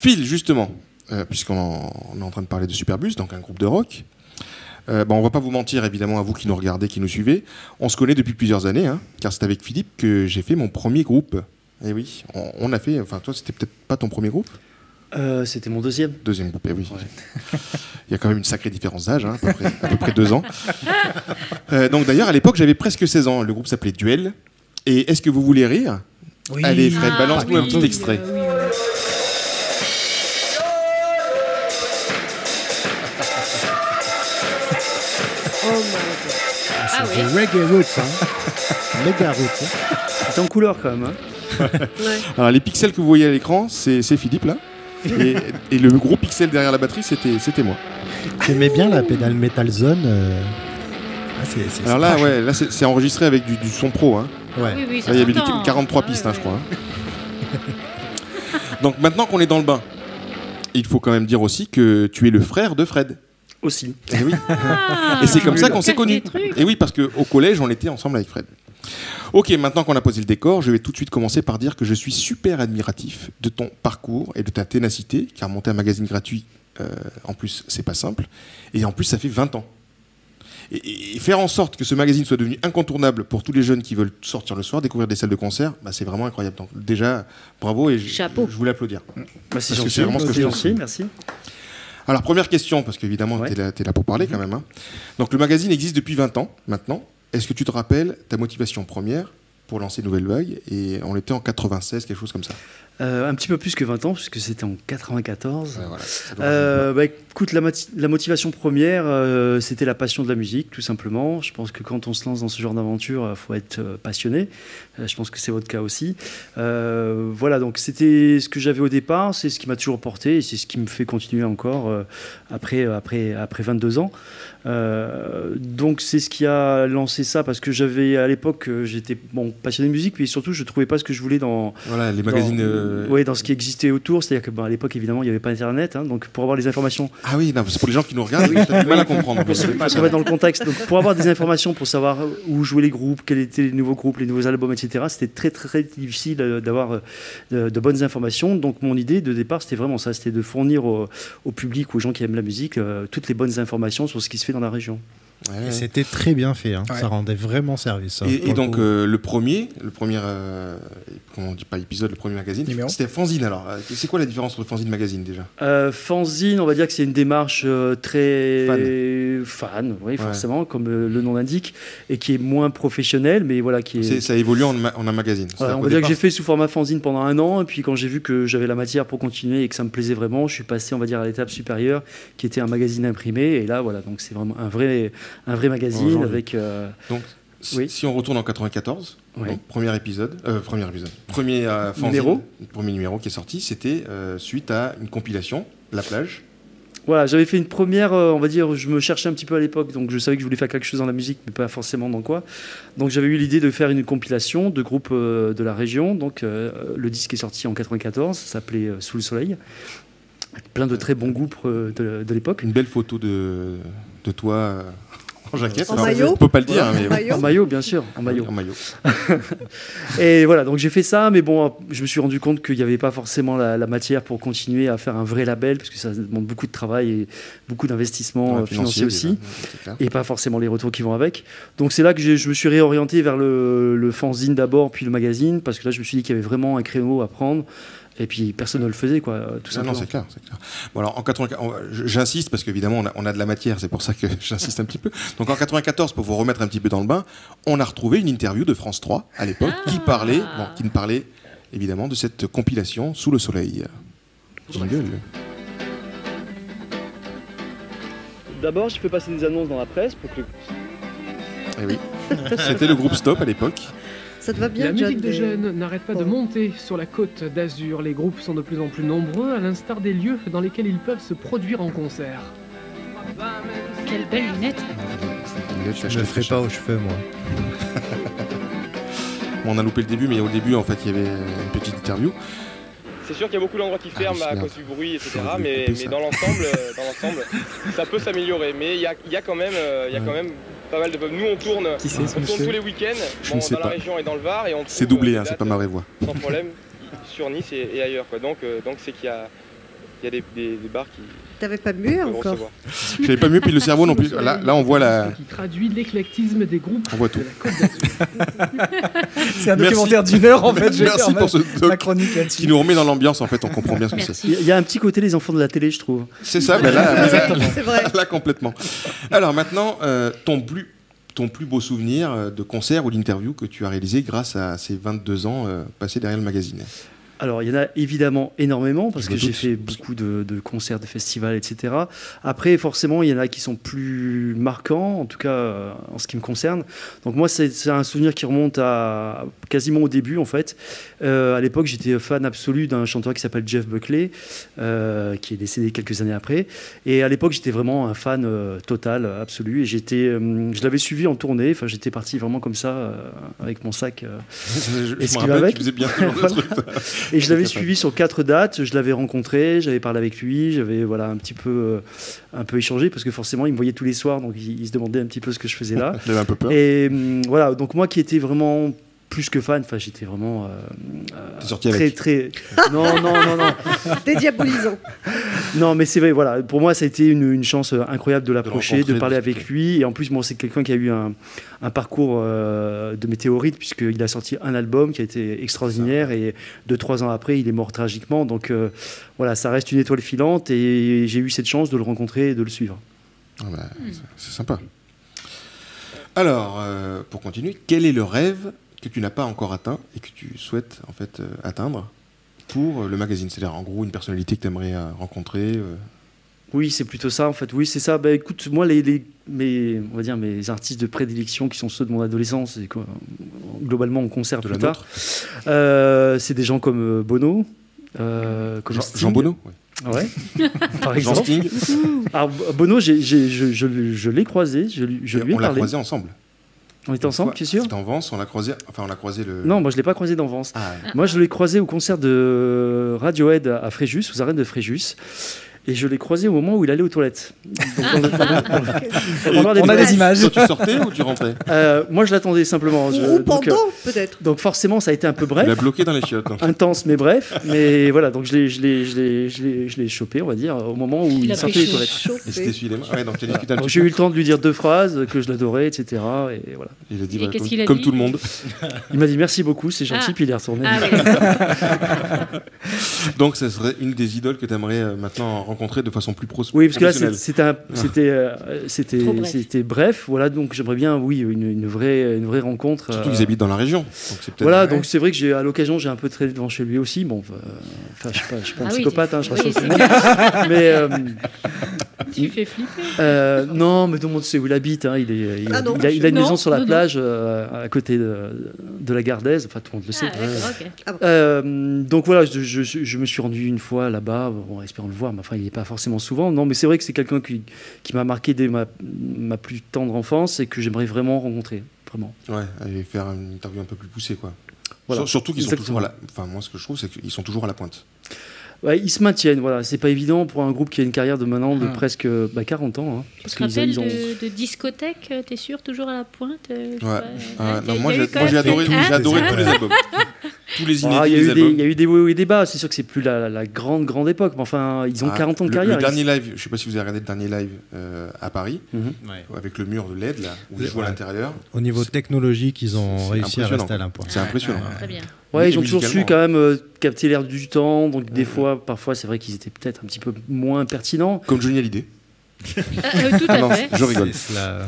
Phil, justement, puisqu'on est en train de parler de Superbus, donc un groupe de rock. On ne va pas vous mentir, évidemment, à vous qui nous regardez, qui nous suivez. On se connaît depuis plusieurs années, hein, car c'est avec Philippe que j'ai fait mon premier groupe. Et oui, on a fait... Enfin, toi, c'était peut-être pas ton premier groupe ? C'était mon deuxième. Deuxième groupe, eh oui. Ouais. Il y a quand même une sacrée différence d'âge, hein, à peu près 2 ans. Donc d'ailleurs, à l'époque, j'avais presque 16 ans. Le groupe s'appelait Duel. Et est-ce que vous voulez rire ? Oui. Allez, Fred, balance-nous un petit extrait. Oui. Oh my god. C'est oui. du reggae roots, hein. Mega roots. Hein. C'est en couleur quand même. Hein. Ouais. Alors les pixels que vous voyez à l'écran, c'est Philippe là. Et le gros pixel derrière la batterie, c'était moi. J'aimais bien la pédale Metal Zone. Alors là, ouais, là c'est enregistré avec du son pro. Hein. Ouais. Oui, oui, Là, ça il y avait du s'entend. 43 pistes, hein, je crois. Donc maintenant qu'on est dans le bain, il faut quand même dire aussi que tu es le frère de Fred. Aussi. Eh oui. Ah, Et c'est comme ça qu'on s'est quel connus. truc. Et oui, parce qu'au collège, on était ensemble avec Fred. Ok, maintenant qu'on a posé le décor, je vais tout de suite commencer par dire que je suis super admiratif de ton parcours et de ta ténacité, car monter un magazine gratuit, en plus, c'est pas simple. Et en plus, ça fait 20 ans. Et faire en sorte que ce magazine soit devenu incontournable pour tous les jeunes qui veulent sortir le soir, découvrir des salles de concert, bah, c'est vraiment incroyable. Donc déjà, bravo et Chapeau. je voulais applaudir. Bah, c'est Parce que gentil. c'est vraiment ce que je pense. gentil, merci. Alors, première question, parce qu'évidemment, Ouais. tu es là pour parler quand même. Hein. Donc, le magazine existe depuis 20 ans maintenant. Est-ce que tu te rappelles ta motivation première pour lancer Nouvelle Vague ? Et on était en 96, quelque chose comme ça. Un petit peu plus que 20 ans, puisque c'était en 94. Ouais, voilà, ça doit Écoute, la motivation première, c'était la passion de la musique, tout simplement. Je pense que quand on se lance dans ce genre d'aventure, il faut être passionné. Je pense que c'est votre cas aussi. Voilà, donc c'était ce que j'avais au départ, c'est ce qui m'a toujours porté et c'est ce qui me fait continuer encore après 22 ans. Donc c'est ce qui a lancé ça, parce que j'avais à l'époque, j'étais passionné de musique, mais surtout je ne trouvais pas ce que je voulais dans... Voilà, les magazines... Oui, dans ce qui existait autour, c'est-à-dire qu'à l'époque, évidemment, il n'y avait pas Internet, hein, donc pour avoir les informations... Ah oui, non, c'est pour les gens qui nous regardent, t'as du mal à comprendre. Pour se mettre dans le contexte, donc pour avoir des informations, pour savoir où jouaient les groupes, quels étaient les nouveaux groupes, les nouveaux albums, etc., c'était très, très difficile d'avoir de bonnes informations. Donc mon idée de départ, c'était vraiment ça, c'était de fournir au public, aux gens qui aiment la musique, toutes les bonnes informations sur ce qui se fait dans la région. Ouais, Et ouais. c'était très bien fait. Hein. Ouais. Ça rendait vraiment service. hein, Et pour donc, le coup. le premier comment on dit pas épisode, le premier magazine, Numéro. c'était Fanzine. Alors, c'est quoi la différence entre Fanzine magazine déjà ? Fanzine, on va dire que c'est une démarche très fan, oui, forcément, comme le nom l'indique, et qui est moins professionnelle, mais voilà, qui est... Ça évolue en un magazine. Voilà, on va dire que j'ai fait sous format fanzine pendant 1 an, et puis quand j'ai vu que j'avais la matière pour continuer et que ça me plaisait vraiment, je suis passé, on va dire, à l'étape supérieure, qui était un magazine imprimé, et là, voilà, donc c'est vraiment un vrai magazine Aujourd'hui. avec... Donc, Oui. si on retourne en 94, Ouais. donc, premier fanzine, Numéro. premier numéro qui est sorti, c'était suite à une compilation, La Plage. Voilà, j'avais fait une première, on va dire, je me cherchais un petit peu à l'époque, donc je savais que je voulais faire quelque chose dans la musique, mais pas forcément dans quoi. Donc j'avais eu l'idée de faire une compilation de groupes de la région. Donc le disque est sorti en 94, ça s'appelait Sous le soleil. Plein de très bons groupes de l'époque. Une belle photo de toi en jaquette. En Alors, maillot. on peut pas le dire, mais Maillot. En maillot, bien sûr, en maillot. En maillot. Et voilà, donc j'ai fait ça, mais bon, je me suis rendu compte qu'il n'y avait pas forcément la matière pour continuer à faire un vrai label, parce que ça demande beaucoup de travail et beaucoup d'investissements Ouais, financiers aussi. déjà, c'est clair. Et pas forcément les retours qui vont avec. Donc c'est là que je me suis réorienté vers le fanzine d'abord, puis le magazine, parce que là je me suis dit qu'il y avait vraiment un créneau à prendre. Et puis personne ne le faisait, quoi, tout Ah simplement. non, c'est clair, c'est clair. Bon, alors en 94, j'insiste parce qu'évidemment on a de la matière, c'est pour ça que j'insiste un petit peu. Donc en 94, pour vous remettre un petit peu dans le bain, on a retrouvé une interview de France 3 à l'époque qui ne parlait évidemment de cette compilation Sous le soleil. Jingle. D'abord, je fais passer des annonces dans la presse pour que... Eh oui, c'était le groupe Stop à l'époque. Ça te va bien, La musique John, des jeunes n'arrête pas de monter sur la côte d'Azur. Les groupes sont de plus en plus nombreux, à l'instar des lieux dans lesquels ils peuvent se produire en concert. Quelle belle lunette. Je ne le ferai pas aux cheveux, moi. Bon, on a loupé le début, mais au début en fait il y avait une petite interview. C'est sûr qu'il y a beaucoup d'endroits qui ferment à merde. cause du bruit, etc. J'aurais dû Mais couper ça. dans l'ensemble, ça peut s'améliorer. Mais il y a quand même, pas mal de... Nous, on tourne tous les week-ends Je ne sais dans pas. la région et dans le Var. Et on C'est trouve doublé, des hein, c'est dates pas ma vraie voix. sans problème sur Nice et ailleurs, quoi. Donc c'est qu'il il y a des bars qui T'avais pas mué peuvent encore. recevoir. J'avais pas mieux, puis le cerveau non plus. Là, on voit la. Qui traduit l'éclectisme des groupes On voit de tout. la Côte d'Azur. C'est un Merci. documentaire d'une heure en fait. Je vais Merci faire pour ce ma doc chronique qui là-dessus. nous remet dans l'ambiance. En fait, on comprend bien ce que c'est. Il y a un petit côté les enfants de la télé, je trouve. C'est ça, ben là, C'est vrai. là complètement. Alors maintenant, ton plus beau souvenir de concert ou d'interview que tu as réalisé grâce à ces 22 ans passés derrière le magazine. Alors, il y en a évidemment énormément, parce Je que me j'ai doute. fait beaucoup de concerts, de festivals, etc. Après, forcément, il y en a qui sont plus marquants, en tout cas en ce qui me concerne. Donc moi, c'est un souvenir qui remonte à quasiment au début, en fait. À l'époque, j'étais fan absolu d'un chanteur qui s'appelle Jeff Buckley, qui est décédé quelques années après. Et à l'époque, j'étais vraiment un fan total, absolu. Et je l'avais suivi en tournée. Enfin, j'étais parti vraiment comme ça, avec mon sac. Je Est-ce me qu'il va rappelle, avec tu faisais bien ce genre de truc. Et je l'avais suivi sur 4 dates, je l'avais rencontré, j'avais parlé avec lui, j'avais un petit peu échangé, parce que forcément il me voyait tous les soirs, donc il se demandait un petit peu ce que je faisais là. J'avais un peu peur. Et voilà, donc moi qui étais vraiment plus que fan, enfin j'étais vraiment T'es sorti très avec. très... Non, Dédiabolisant. non, mais c'est vrai, voilà, pour moi ça a été une chance incroyable de l'approcher, rencontrer, de parler de avec discuter. lui. Et en plus, moi, c'est quelqu'un qui a eu un parcours de météorite, puisqu'il a sorti un album qui a été extraordinaire. Et 2-3 ans après, il est mort tragiquement. Donc voilà, ça reste une étoile filante. Et j'ai eu cette chance de le rencontrer et de le suivre. Ah bah, c'est sympa. Alors, pour continuer, quel est le rêve que tu n'as pas encore atteint et que tu souhaites en fait atteindre pour le magazine? C'est-à-dire en gros une personnalité que tu aimerais rencontrer. Oui, c'est plutôt ça en fait. Oui, c'est ça. Bah, écoute, moi, on va dire mes artistes de prédilection, qui sont ceux de mon adolescence, et globalement on concert De plus la tard, c'est des gens comme Bono, comme Jean Sting. Bono, ouais. Ouais, par Jean exemple. Sting. Alors, Bono, je l'ai croisé, je lui ai On l'a parlé. croisé ensemble. On était ensemble, tu es sûr? C'était en Vence, on l'a croisé. Enfin, on a croisé le. Non, moi je l'ai pas croisé dans Vence. Ah, ouais. Moi je l'ai croisé au concert de Radiohead à Fréjus, aux arènes de Fréjus. Et je l'ai croisé au moment où il allait aux toilettes. Donc, On a des images. Toi, tu sortais ou tu rentrais? moi je l'attendais simplement. Ou pendant, peut-être. Donc forcément ça a été un peu Il a bref. bloqué dans les chiottes. Donc. Intense mais bref, mais voilà, donc je l'ai chopé, on va dire, au moment où il sortait des toilettes. Et c'était celui des mains. Ouais, donc tu as discuté un Donc petit j'ai peu. eu le temps de lui dire 2 phrases, que je l'adorais, etc. Et voilà. Il a dit Et bah, qu'est-ce comme, qu'il a comme dit tout le monde. Il m'a dit merci beaucoup, c'est gentil, Ah. puis il est retourné. Ah, ouais. Donc ça serait une des idoles que tu aimerais maintenant rencontrer de façon plus Oui, parce que là, professionnelle. c'était bref. Voilà, donc j'aimerais bien, oui, une vraie rencontre. Surtout qu'ils habitent dans la région. Donc c'est peut-être. Voilà, donc c'est vrai que à l'occasion, j'ai un peu traîné devant chez lui aussi. Bon, enfin, je suis pas un Ah oui, psychopathe, hein, je oui, rassure tout c'est le monde. Mais Tu fais flipper. non, mais tout le monde sait où il habite. Hein. Il Ah non. a une Non, maison sur la non, plage à côté de la gare d'Aise. Enfin, tout le monde le sait. Ah, d'accord, ok. Donc voilà, je me suis rendu une fois là-bas, bon, espérant le voir, mais enfin il n'est pas forcément souvent. Non, mais c'est vrai que c'est quelqu'un qui m'a marqué dès ma plus tendre enfance et que j'aimerais vraiment rencontrer, vraiment. Ouais, et faire une interview un peu plus poussée, quoi. Voilà. Surtout qu'ils sont Exactement. toujours à la. Enfin, moi, ce que je trouve, c'est qu'ils sont toujours à la pointe. Ouais, ils se maintiennent, voilà. C'est pas évident pour un groupe qui a une carrière de maintenant de Ah. presque 40 ans. Hein, Tu parce te qu'ils rappelles ont... de discothèque, t'es sûr, toujours à la pointe Ouais. Ah, non, il y moi, a eu j'ai quand même adoré, cette- j'ai adoré tous les Hein albums. Tous les Ah, inédits, il les albums. y a eu des hauts et des bas. C'est sûr que c'est plus la grande époque, mais enfin, ils ont Ah, 40 ans de le carrière. dernier live, je sais pas si vous avez regardé le dernier live à Paris, Mhm. avec le mur de LED, là, où ils jouent à Ouais. l'intérieur. Au niveau technologique, ils ont C'est réussi à impressionnant. rester à la pointe. C'est impressionnant. Très bien. Ouais, Et ils ont toujours su musicalement. quand même capter l'air du temps. Donc des fois, parfois, c'est vrai qu'ils étaient peut-être un petit peu moins pertinents. Comme Johnny Hallyday. Tout Ah à non, fait. je rigole. C'est cela,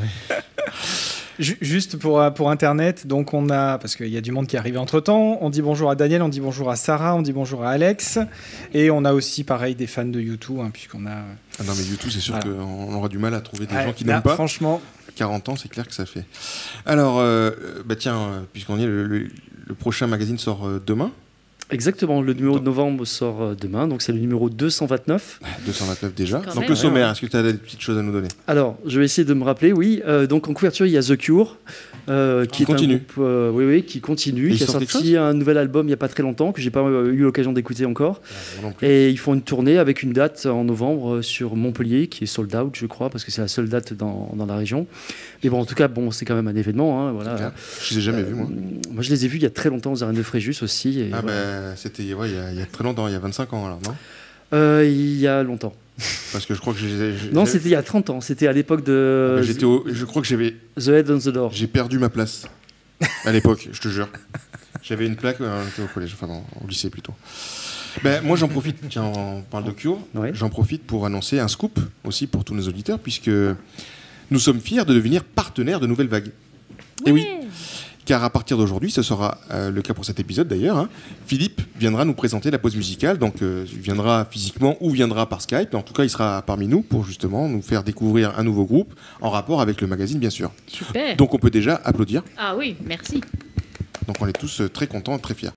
Juste pour Internet, donc on a, parce qu'il y a du monde qui est arrivé entre-temps, on dit bonjour à Daniel, on dit bonjour à Sarah, on dit bonjour à Alex, et on a aussi, pareil, des fans de YouTube, hein, puisqu'on a... Ah non, mais du tout, c'est sûr Voilà. qu'on aura du mal à trouver des Ouais, gens qui là, n'aiment pas. Franchement, 40 ans, c'est clair que ça fait. Alors, bah tiens, puisqu'on y est, le prochain magazine sort demain, Exactement, le numéro de novembre sort demain, donc c'est le numéro 229. 229 déjà. Quand Donc même, le ouais. sommaire, est-ce que tu as des petites choses à nous donner? Alors, je vais essayer de me rappeler, oui. Donc en couverture, il y a The Cure, qui est continue. un groupe, oui, qui continue, Et qui ils a sortent quelque sorti un nouvel album il n'y a pas très longtemps, que j'ai pas eu l'occasion d'écouter encore. Moi non plus. Et ils font une tournée avec une date en novembre sur Montpellier, qui est sold out, je crois, parce que c'est la seule date dans la région. Mais bon, en tout cas, bon, c'est quand même un événement. Hein, voilà. Clair. Je les ai jamais vus, moi. Moi, je les ai vus il y a très longtemps aux arènes de Fréjus aussi. Et Ah voilà. ben, c'était il y a très longtemps, il y a 25 ans alors, non? Il y a longtemps. Parce que je crois que Non, c'était il y a 30 ans. C'était à l'époque de... je crois que j'avais... The Head on the Door. J'ai perdu ma place. À l'époque, je te jure. J'avais une plaque au collège, enfin non, au lycée plutôt. Ben, moi j'en profite, tiens, on parle de Cure, j'en profite pour annoncer un scoop aussi pour tous nos auditeurs, puisque nous sommes fiers de devenir partenaires de Nouvelle Vague. Et oui, car à partir d'aujourd'hui, ce sera le cas pour cet épisode d'ailleurs, hein, Philippe viendra nous présenter la pause musicale, donc il viendra physiquement ou viendra par Skype, en tout cas il sera parmi nous pour justement nous faire découvrir un nouveau groupe en rapport avec le magazine bien sûr. Super. Donc on peut déjà applaudir. Ah oui, merci. Donc on est tous très contents et très fiers.